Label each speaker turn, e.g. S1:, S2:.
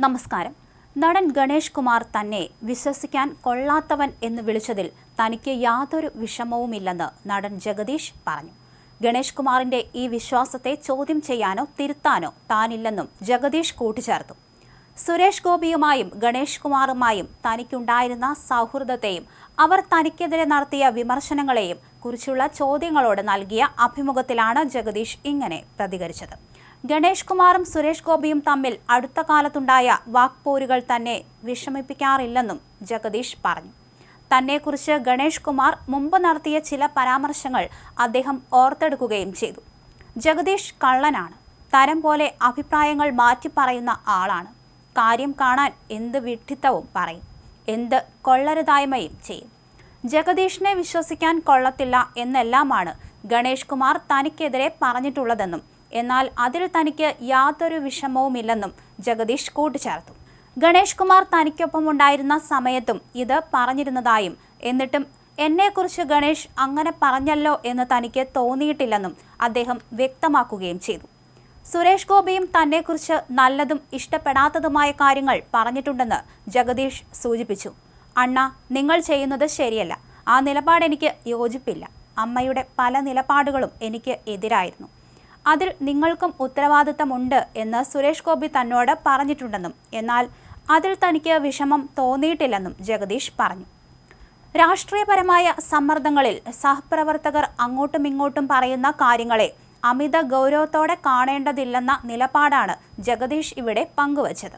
S1: നമസ്കാരം. നടൻ ഗണേഷ് കുമാർ തന്നെ വിശ്വസിക്കാൻ കൊള്ളാത്തവൻ എന്ന് വിളിച്ചതിൽ തനിക്ക് യാതൊരു വിഷമവുമില്ലെന്ന് നടൻ ജഗദീഷ് പറഞ്ഞു. ഗണേഷ് കുമാറിന്റെ ഈ വിശ്വാസത്തെ ചോദ്യം ചെയ്യാനോ തിരുത്താനോ താനില്ലെന്നും ജഗദീഷ് കൂട്ടിച്ചേർത്തു. സുരേഷ് ഗോപിയുമായും ഗണേഷ് കുമാറുമായും തനിക്കുണ്ടായിരുന്ന സൗഹൃദത്തെയും അവർ തനിക്കെതിരെ നടത്തിയ വിമർശനങ്ങളെയും കുറിച്ചുള്ള ചോദ്യങ്ങളോട് നൽകിയ അഭിമുഖത്തിലാണ് ജഗദീഷ് ഇങ്ങനെ പ്രതികരിച്ചത്. ഗണേഷ് കുമാറും സുരേഷ് ഗോപിയും തമ്മിൽ അടുത്ത കാലത്തുണ്ടായ വാക്പോരുകൾ തന്നെ വിഷമിപ്പിക്കാറില്ലെന്നും ജഗദീഷ് പറഞ്ഞു. തന്നെക്കുറിച്ച് ഗണേഷ് കുമാർ മുമ്പ് നടത്തിയ ചില പരാമർശങ്ങൾ അദ്ദേഹം ഓർത്തെടുക്കുകയും ചെയ്തു. ജഗദീഷ് കള്ളനാണ്. തരം പോലെ അഭിപ്രായങ്ങൾ മാറ്റി പറയുന്ന ആളാണ്. കാര്യം കാണാൻ എന്ത് വിഡ്ഢിത്തവും പറയും, എന്ത് കൊള്ളരുതായ്മയും ചെയ്യും. ജഗദീഷിനെ വിശ്വസിക്കാൻ കൊള്ളത്തില്ല എന്നെല്ലാമാണ് ഗണേഷ് കുമാർ തനിക്കെതിരെ പറഞ്ഞിട്ടുള്ളതെന്നും എന്നാൽ അതിൽ തനിക്ക് യാതൊരു വിഷമവുമില്ലെന്നും ജഗദീഷ് കൂട്ടിച്ചേർത്തു. ഗണേഷ് കുമാർ തനിക്കൊപ്പമുണ്ടായിരുന്ന സമയത്തും ഇത് പറഞ്ഞിരുന്നതായും എന്നിട്ടും എന്നെക്കുറിച്ച് ഗണേഷ് അങ്ങനെ പറഞ്ഞല്ലോ എന്ന് തനിക്ക് തോന്നിയിട്ടില്ലെന്നും അദ്ദേഹം വ്യക്തമാക്കുകയും ചെയ്തു. സുരേഷ് ഗോപിയും തന്നെക്കുറിച്ച് നല്ലതും ഇഷ്ടപ്പെടാത്തതുമായ കാര്യങ്ങൾ പറഞ്ഞിട്ടുണ്ടെന്ന് ജഗദീഷ് സൂചിപ്പിച്ചു. അണ്ണ, നിങ്ങൾ ചെയ്യുന്നത് ശരിയല്ല. ആ നിലപാട് എനിക്ക് യോജിപ്പില്ല. അമ്മയുടെ പല നിലപാടുകളും എനിക്ക് എതിരായിരുന്നു. അതിൽ നിങ്ങൾക്കും ഉത്തരവാദിത്തമുണ്ട് എന്ന് സുരേഷ് ഗോപി തന്നോട് പറഞ്ഞിട്ടുണ്ടെന്നും എന്നാൽ അതിൽ തനിക്ക് വിഷമം തോന്നിയിട്ടില്ലെന്നും ജഗദീഷ് പറഞ്ഞു. രാഷ്ട്രീയപരമായ സമ്മർദ്ദങ്ങളിൽ സഹപ്രവർത്തകർ അങ്ങോട്ടും ഇങ്ങോട്ടും പറയുന്ന കാര്യങ്ങളെ അമിത ഗൗരവത്തോടെ കാണേണ്ടതില്ലെന്ന നിലപാടാണ് ജഗദീഷ് ഇവിടെ പങ്കുവച്ചത്.